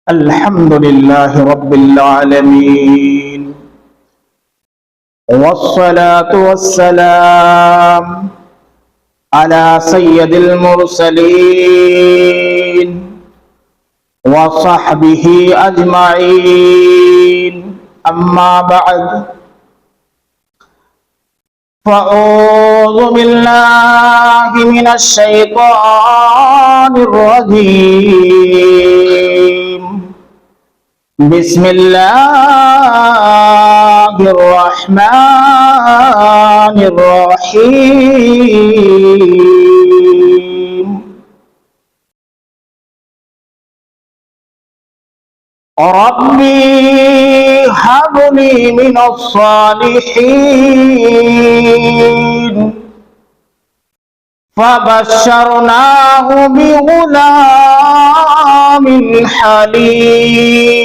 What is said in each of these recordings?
الحمد لله رب العالمين والصلاة والسلام على سيد المرسلين وصحبه أجمعين أما بعد فأعوذ بالله من الشيطان الرجيم بسم الله الرحمن الرحيم ربي هب لي من الصالحين فبشرناه بغلام حليم۔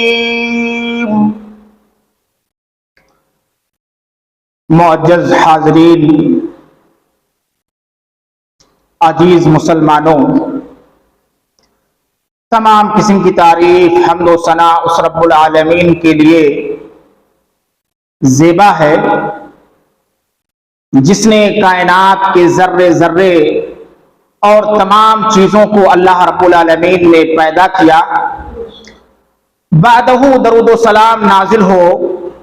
معزز حاضرین، عزیز مسلمانوں، تمام قسم کی تعریف حمد و ثنا اس رب العالمین کے لیے زیبا ہے جس نے کائنات کے ذرے ذرے اور تمام چیزوں کو اللہ رب العالمین نے پیدا کیا۔ بعدہ درود و سلام نازل ہو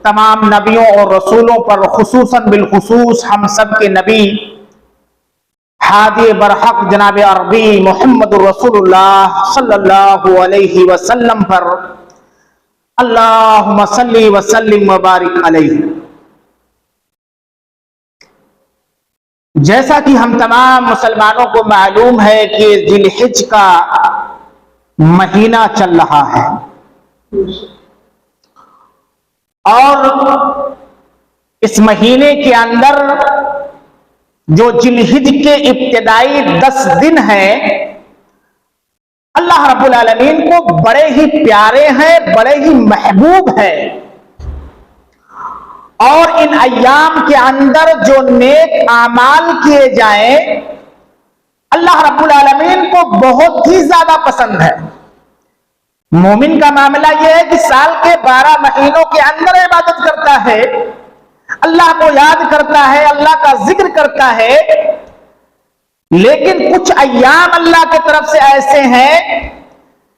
تمام نبیوں اور رسولوں پر، خصوصاً بالخصوص ہم سب کے نبی ہادی برحق جناب عربی محمد رسول اللہ صلی اللہ علیہ وسلم پر، اللہم صلی وسلم وبارک علیہ۔ جیسا کہ ہم تمام مسلمانوں کو معلوم ہے کہ ذی الحج کا مہینہ چل رہا ہے، اور اس مہینے کے اندر جو ذی الحج کے ابتدائی 10 دن ہیں، اللہ رب العالمین کو بڑے ہی پیارے ہیں، بڑے ہی محبوب ہیں، اور ان ایام کے اندر جو نیک اعمال کیے جائیں اللہ رب العالمین کو بہت ہی زیادہ پسند ہے۔ مومن کا معاملہ یہ ہے کہ سال کے 12 مہینوں کے اندر عبادت کرتا ہے، اللہ کو یاد کرتا ہے، اللہ کا ذکر کرتا ہے، لیکن کچھ ایام اللہ کی طرف سے ایسے ہیں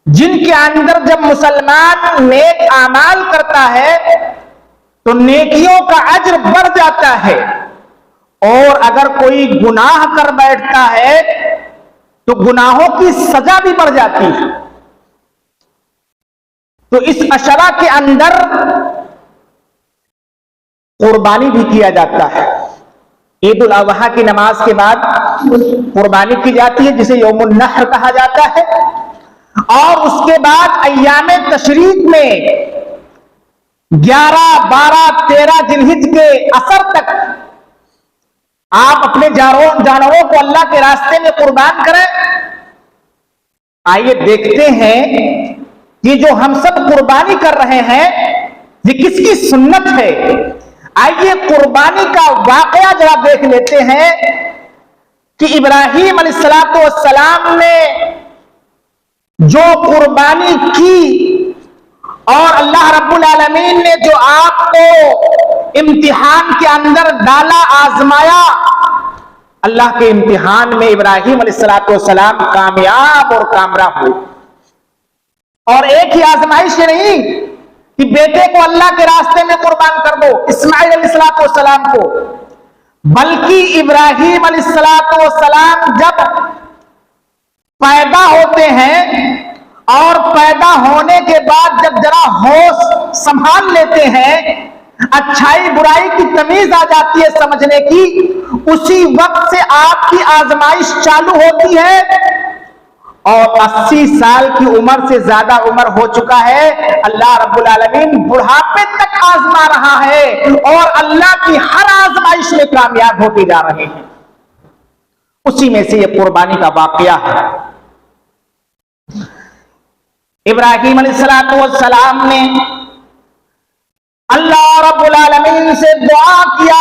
جن کے اندر جب مسلمان نیک اعمال کرتا ہے تو نیکیوں کا اجر بڑھ جاتا ہے، اور اگر کوئی گناہ کر بیٹھتا ہے تو گناہوں کی سزا بھی بڑھ جاتی ہے۔ تو اس عشرہ کے اندر قربانی بھی کیا جاتا ہے۔ عید الاضحیٰ کی نماز کے بعد قربانی کی جاتی ہے جسے یوم النحر کہا جاتا ہے، اور اس کے بعد ایام تشریق میں 11، 12، 13 ذی الحج کے اثر تک آپ اپنے جانوروں کو اللہ کے راستے میں قربان کریں۔ آئیے دیکھتے ہیں کہ جو ہم سب قربانی کر رہے ہیں یہ کس کی سنت ہے۔ آئیے قربانی کا واقعہ ذرا دیکھ لیتے ہیں کہ ابراہیم علیہ السلام نے جو قربانی کی اور اللہ رب العالمین نے جو آپ کو امتحان کے اندر ڈالا، آزمایا، اللہ کے امتحان میں ابراہیم علیہ السلام کامیاب اور کامراب ہوئے۔ اور ایک ہی آزمائش نہیں کہ بیٹے کو اللہ کے راستے میں قربان کر دو، اسماعیل علیہ السلام کو، بلکہ ابراہیم علیہ السلام جب پیدا ہوتے ہیں اور پیدا ہونے کے بعد جب ذرا ہوش سنبھال لیتے ہیں، اچھائی برائی کی تمیز آ جاتی ہے سمجھنے کی، اسی وقت سے آپ کی آزمائش چالو ہوتی ہے، اور 80 سال کی عمر سے زیادہ عمر ہو چکا ہے، اللہ رب العالمین بڑھاپے تک آزما رہا ہے، اور اللہ کی ہر آزمائش میں کامیاب ہوتے جا رہے ہیں۔ اسی میں سے یہ قربانی کا واقعہ ہے۔ ابراہیم علیہ السلام نے اللہ رب العالمین سے دعا کیا،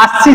80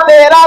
13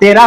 13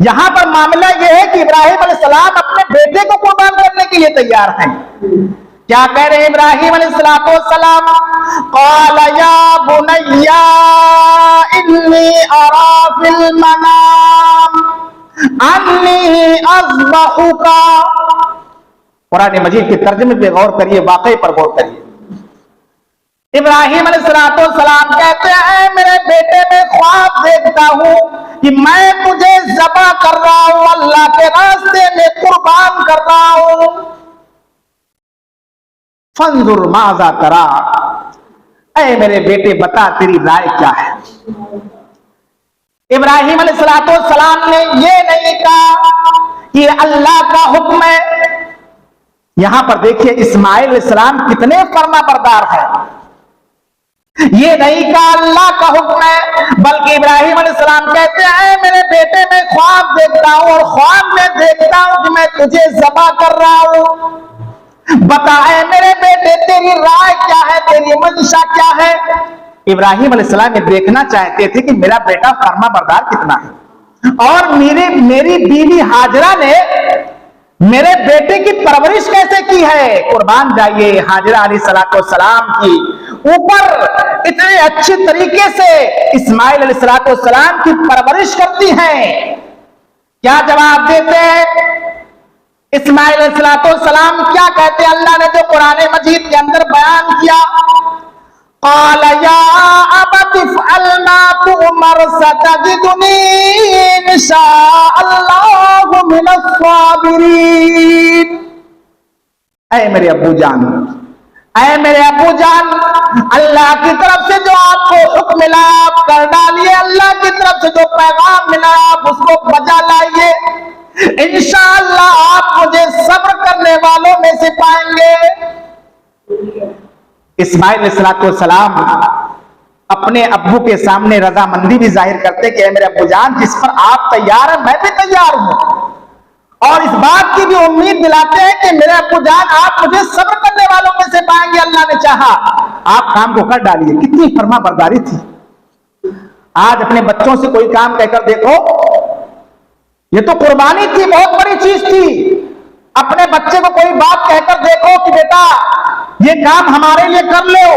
یہاں پر معاملہ یہ ہے کہ ابراہیم علیہ السلام اپنے بیٹے کو قربان کرنے کے لیے تیار ہیں. کیا کہہ رہے ہیں ابراہیم علیہ السلام؟ قال یا بنی انی ارا فی المنام انی اذبحک. قرآن مجید کے ترجمے پہ غور کریے، واقعے پر غور کریے. ابراہیم علیہ السلام کہتے ہیں میرے بیٹے میں خواب دیکھتا ہوں کہ میں تجھے ذبح کر رہا ہوں، اللہ کے راستے میں قربان کر رہا ہوں. فانظر ماذا ترا، اے میرے بیٹے بتا تیری رائے کیا ہے. ابراہیم علیہ السلام نے یہ نہیں کہا کہ اللہ کا حکم ہے. یہاں پر دیکھیے اسماعیل علیہ السلام کتنے فرما بردار ہیں. یہ نہیں کہا اللہ کا حکم ہے، بلکہ ابراہیم علیہ السلام کہتے ہیں میرے بیٹے میں خواب دیکھتا ہوں اور خواب میں دیکھتا ہوں کہ میں تجھے ذبح کر رہا ہوں. بتا اے میرے بیٹے تیری رائے کیا ہے، تیری منشا کیا ہے. ابراہیم علیہ السلام یہ دیکھنا چاہتے تھے کہ میرا بیٹا فرما بردار کتنا ہے، اور میری بیوی ہاجرہ نے میرے بیٹے کی پرورش کیسے کی ہے. قربان جائیے ہاجرہ علیہ السلام کی اوپر اتنے اچھے طریقے سے اسماعیل علیہ السلام کی پرورش کرتی ہیں. کیا جواب دیتے ہیں اسماعیل علیہ السلام؟ کیا کہتے ہیں اللہ نے جو قرآن مجید کے اندر بیان کیا؟ قال یا ابت افعل ما تؤمر ستجدنی ان شاء اللہ من الصابرین. اے میرے ابو جان، اے میرے ابو جان، اللہ کی طرف سے جو آپ کو حکم ملا آپ کر ڈالیے، اللہ کی طرف سے جو پیغام ملا آپ اس کو بجا لائیے. انشاءاللہ آپ مجھے صبر کرنے والوں میں سے پائیں گے. اسماعیل علیہ السلام اپنے ابو کے سامنے رضامندی بھی ظاہر کرتے کہ اے میرے ابو جان جس پر آپ تیار ہیں میں بھی تیار ہوں، اور اس بات کی بھی امید دلاتے ہیں کہ میرے ابو جان آپ مجھے صبر کرنے والوں میں سے پائیں گے. اللہ نے چاہا آپ کام کو کر ڈالیے. کتنی فرما برداری تھی. آج اپنے بچوں سے کوئی کام کہہ کر دیکھو، یہ تو قربانی تھی، بہت بڑی چیز تھی. اپنے بچے کو کوئی بات کہہ کر دیکھو کہ بیٹا یہ کام ہمارے لیے کر لو،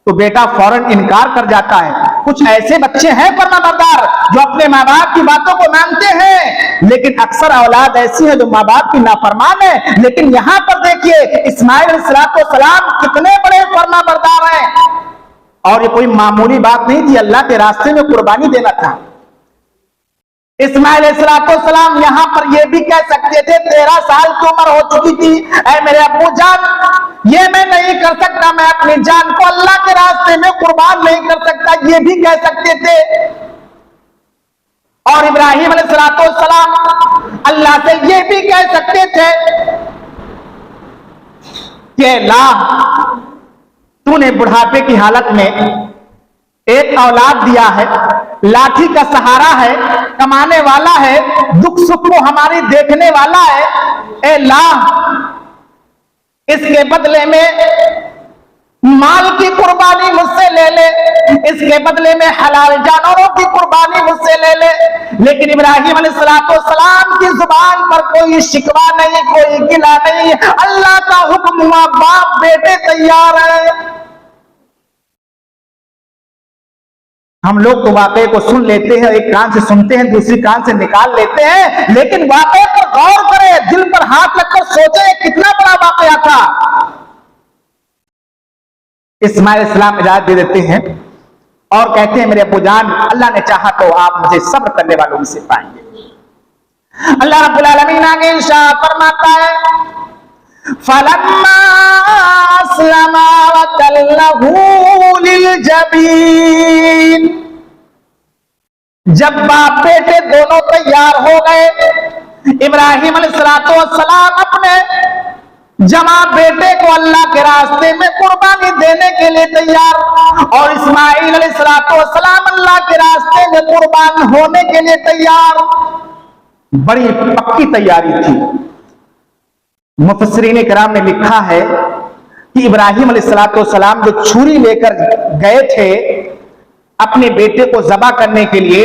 تو بیٹا فوراً انکار کر جاتا ہے. کچھ ایسے بچے ہیں فرما بردار جو اپنے ماں باپ کی باتوں کو مانتے ہیں، لیکن اکثر اولاد ایسی ہے جو ماں باپ کی نافرمان ہے. لیکن یہاں پر دیکھیے اسماعیل علیہ السلام کتنے بڑے فرما بردار ہیں، اور یہ کوئی معمولی بات نہیں تھی، اللہ کے راستے میں قربانی دینا تھا. اسماعیل علیہ السلام یہاں پر یہ بھی کہہ سکتے تھے 13 سال کی عمر ہو چکی تھی، اے میرے ابو جان یہ میں نہیں کر سکتا، میں اپنی جان کو اللہ کے راستے میں قربان نہیں کر سکتا، یہ بھی کہہ سکتے تھے. اور ابراہیم علیہ السلام اللہ سے یہ بھی کہہ سکتے تھے کہ لا تو نے بڑھاپے کی حالت میں ایک اولاد دیا ہے، لاٹھی کا سہارا ہے، کمانے والا ہے، دکھ سکھ کو ہماری دیکھنے والا ہے. اے اللہ اس کے بدلے میں مال کی قربانی مجھ سے لے لے، اس کے بدلے میں حلال جانوروں کی قربانی مجھ سے لے لے. لیکن ابراہیم علیہ السلام کی زبان پر کوئی شکوہ نہیں، کوئی گلہ نہیں. اللہ کا حکم ہوا، باپ بیٹے تیار ہیں. ہم لوگ تو واقعے کو سن لیتے ہیں، ایک کان سے سنتے ہیں دوسری کان سے نکال لیتے ہیں، لیکن واقعے پر غور کریں، دل پر ہاتھ رکھ کر سوچیں کتنا بڑا واقعہ تھا. اسماعیل علیہ السلام اجازت دے دیتے ہیں اور کہتے ہیں میرے ابو جان اللہ نے چاہا تو آپ مجھے صبر کرنے والوں میں سے پائیں گے. اللہ رب العالمین آگے ارشاد فرماتا ہے فَلَمَّا أَسْلَمَا وَتَلَّهُ لِلْجَبِينِ. جب باپ بیٹے دونوں تیار ہو گئے، ابراہیم علیہ السلام اپنے جمع بیٹے کو اللہ کے راستے میں قربانی دینے کے لیے تیار، اور اسماعیل علیہ السلام اللہ کے راستے میں قربان ہونے کے لیے تیار. بڑی پکی تیاری تھی. مفسرین کرام نے لکھا ہے کہ ابراہیم علیہ السلام جو چھری لے کر گئے تھے اپنے بیٹے کو ذبح کرنے کے لیے،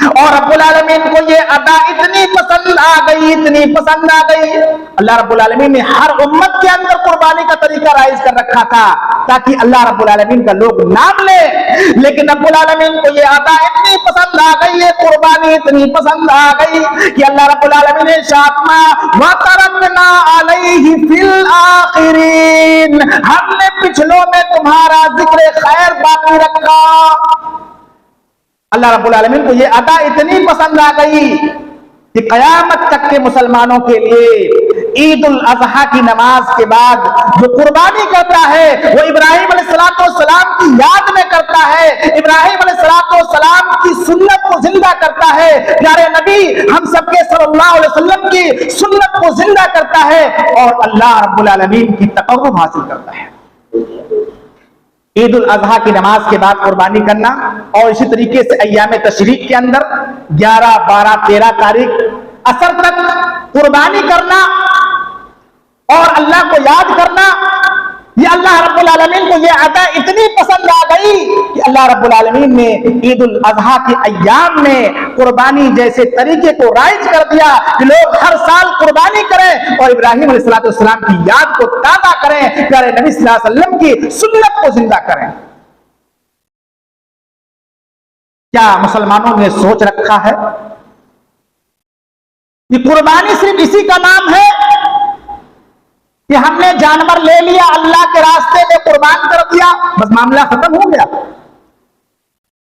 اور رب العالمین کو یہ ادا اتنی پسند آ گئی، اتنی پسند آ گئی، اللہ رب العالمین نے ہر امت کے اندر قربانی کا طریقہ رائج کر رکھا تھا تاکہ اللہ رب العالمین کا لوگ نام لے، لیکن رب العالمین کو یہ ادا اتنی پسند آ گئی، یہ قربانی اتنی پسند آ گئی کہ اللہ رب العالمین نے شاتما وَتَرَكْنَا عَلَيْهِ فِي الْآخِرِينَ، ہم نے پچھلوں میں تمہارا ذکر خیر باقی رکھا۔ اللہ رب العالمین کو یہ ادا اتنی پسند آ گئی کہ قیامت تک کے مسلمانوں کے لیے عید الاضحیٰ کی نماز کے بعد جو قربانی کرتا ہے وہ ابراہیم علیہ السلام کی یاد میں کرتا ہے، ابراہیم علیہ السلام کی سنت کو زندہ کرتا ہے، پیارے نبی ہم سب کے صلی اللہ علیہ وسلم کی سنت کو زندہ کرتا ہے اور اللہ رب العالمین کی تقرب حاصل کرتا ہے۔ عید الاضحیٰ کی نماز کے بعد قربانی کرنا، اور اسی طریقے سے ایام تشریق کے اندر 11، 12، 13 تاریخ عصر تک قربانی کرنا اور اللہ کو یاد کرنا، یہ اللہ رب العالمین کو یہ عطا اتنی پسند آ گئی کہ اللہ رب العالمین نے عید الاضحیٰ کے ایام میں قربانی جیسے طریقے کو رائج کر دیا کہ لوگ ہر سال قربانی کریں اور ابراہیم علیہ السلام کی یاد کو تازہ کریں، پیارے نبی صلی اللہ علیہ وسلم کی سنت کو زندہ کریں۔ کیا مسلمانوں نے سوچ رکھا ہے کہ قربانی صرف اسی کا نام ہے کہ ہم نے جانور لے لیا، اللہ کے راستے میں قربان کر دیا، بس معاملہ ختم ہو گیا؟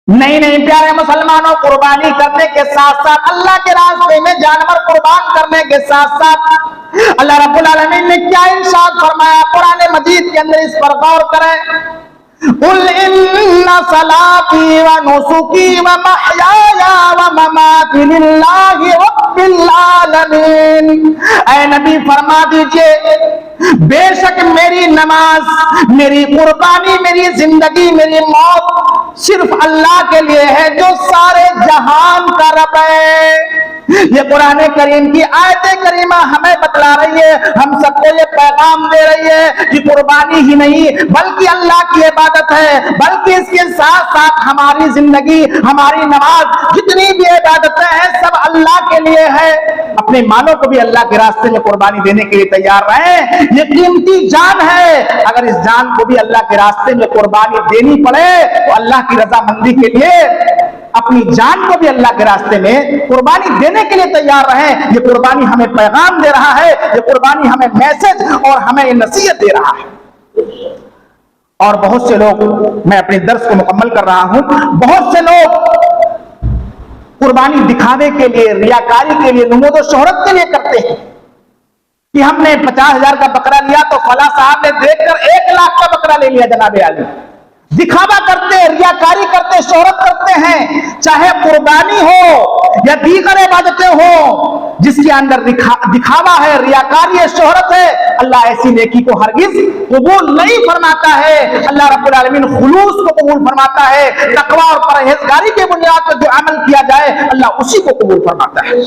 نہیں نہیں پیارے مسلمانوں، قربانی کرنے کے ساتھ ساتھ اللہ کے راستے میں جانور قربان کرنے کے ساتھ ساتھ اللہ رب العالمین نے کیا ارشاد فرمایا قرآن مجید کے اندر، اس پر غور کریں۔ قل ان صلاتي ونسكي ومحياي ومماتي لله رب العالمین، اے نبی فرما دیجئے بے شک میری نماز، میری قربانی، میری زندگی، میری موت صرف اللہ کے لیے ہے جو سارے جہان کا رب ہے۔ یہ قرآن کریم کی آیت کریمہ ہمیں بتلا رہی ہے، ہم سب کو یہ پیغام دے رہی ہے کہ قربانی ہی نہیں بلکہ اللہ کی عبادت ہے، بلکہ اس کے ساتھ ساتھ ہماری زندگی، ہماری نماز، جتنی بھی عبادتیں ہیں سب اللہ کے لیے ہے۔ اپنے مالوں کو بھی اللہ کے راستے میں قربانی دینے کے لیے تیار رہیں، یہ قیمتی جان ہے، اگر اس جان کو بھی اللہ کے راستے میں قربانی دینی پڑے تو اللہ کی رضامندی کے لیے اپنی جان کو بھی اللہ کے راستے میں قربانی دینے کے لیے تیار رہیں۔ یہ قربانی ہمیں پیغام دے رہا ہے، یہ قربانی ہمیں میسج اور ہمیں یہ نصیحت دے رہا ہے۔ اور بہت سے لوگ، میں اپنے درس کو مکمل کر رہا ہوں، بہت سے لوگ قربانی دکھانے کے لیے، ریاکاری کے لیے، نمود و شہرت کے لیے کرتے ہیں کہ ہم نے 50,000 کا بکرا لیا تو فلاں صاحب نے دیکھ کر 1 لاکھ کا بکرا لے لیا جناب عالی۔ دکھاوا کرتے ہیں، ریاکاری کرتے، شہرت کرتے ہیں، چاہے قربانی ہو یا دیگر عبادتیں ہوں جس کے اندر دکھاوا ہے، ریاکاری ہے، شہرت ہے، اللہ ایسی نیکی کو ہرگز قبول نہیں فرماتا ہے۔ اللہ رب العالمین خلوص کو قبول فرماتا ہے، تقوی اور پرہیزگاری کے بنیاد پر جو عمل کیا جائے اللہ اسی کو قبول فرماتا ہے۔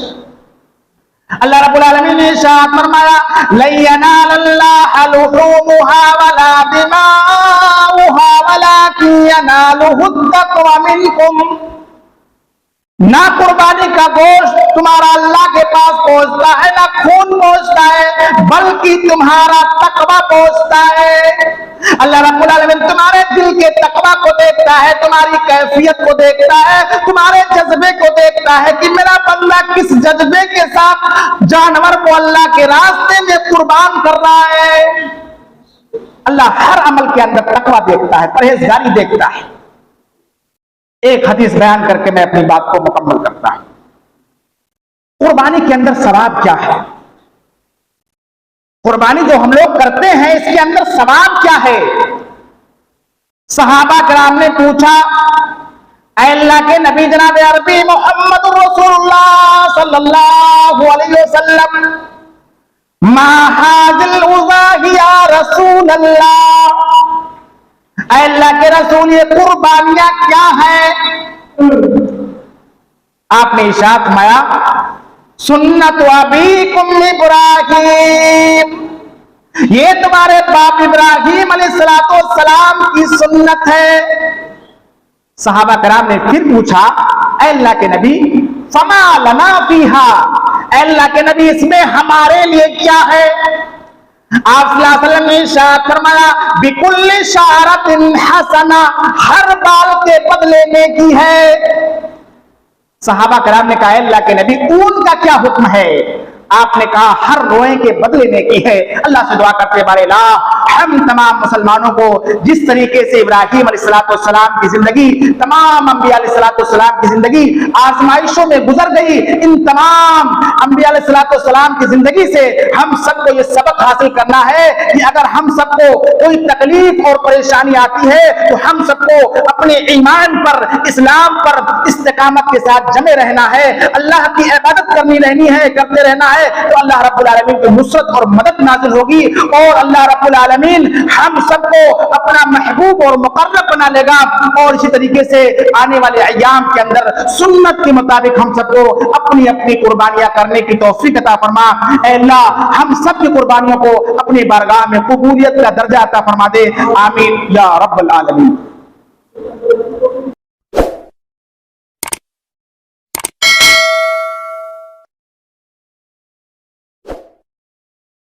اللہ رب العالمین نے ارشاد فرمایا لَن يَنَالَ اللَّهَ لُحُومُهَا وَلَا دِمَاؤُهَا وَلَكِن يَنَالُهُ التَّقْوَى مِنكُمْ، نہ قربانی کا گوشت تمہارا اللہ کے پاس پہنچتا ہے، نہ خون پہنچتا ہے، بلکہ تمہارا تقوی پہنچتا ہے۔ اللہ رب العالمین تمہارے دل کے تقوی کو دیکھتا ہے، تمہاری کیفیت کو دیکھتا ہے، تمہارے جذبے کو دیکھتا ہے کہ میرا بندہ کس جذبے کے ساتھ جانور کو اللہ کے راستے میں قربان کر رہا ہے۔ اللہ ہر عمل کے اندر تقوی دیکھتا ہے، پرہیزگاری دیکھتا ہے۔ ایک حدیث بیان کر کے میں اپنی بات کو مکمل کرتا ہوں۔ قربانی کے اندر ثواب کیا ہے؟ قربانی جو ہم لوگ کرتے ہیں اس کے اندر ثواب کیا ہے؟ صحابہ کرام نے پوچھا اے اللہ کے نبی جناب عربی محمد رسول اللہ صلی اللہ علیہ وسلم، ما حاذل الاضاحی یا رسول اللہ، اے اللہ کے رسول یہ قربانیاں کیا ہیں؟ آپ نے ارشاد فرمایا سنت ابیکم ابراہیم، یہ تمہارے باپ ابراہیم علیہ السلام کی سنت ہے۔ صحابہ کرام نے پھر پوچھا اے اللہ کے نبی فما لنا فیہا، اے اللہ کے نبی اس میں ہمارے لیے کیا ہے؟ آپ صلی اللہ علیہ وسلم نے ارشاد فرمایا بکل شعرۃ حسنہ، ہر بال کے بدلے نیکی ہے۔ صحابہ کرام نے کہا اے اللہ کے نبی اون کا کیا حکم ہے؟ آپ نے کہا ہر روئے کے بدلے نیکی ہے۔ اللہ سے دعا کرتے بارے لا ہم تمام مسلمانوں کو جس طریقے سے ابراہیم علیہ السلام کی زندگی، تمام انبیاء علیہ السلام کی زندگی آزمائشوں میں گزر گئی، ان تمام انبیاء علیہ السلام کی زندگی سے ہم سب کو یہ سبق حاصل کرنا ہے کہ اگر ہم سب کو کوئی تکلیف اور پریشانی آتی ہے تو ہم سب کو اپنے ایمان پر، اسلام پر استقامت کے ساتھ جمے رہنا ہے، اللہ کی عبادت رہنی ہے، کرتے رہنا ہے، تو اللہ رب العالمین کی نصرت اور مدد نازل ہوگی، اور اللہ رب العالمین ہم سب کو اپنا محبوب اور مقرب بنا لے گا، اور اسی طریقے سے آنے والے ایام کے اندر سنت کے مطابق ہم سب کو اپنی اپنی قربانیاں کرنے کی توفیق عطا فرما۔ اے اللہ ہم سب کی قربانیوں کو اپنی بارگاہ میں قبولیت کا درجہ عطا فرما دے، آمین یا رب العالمین۔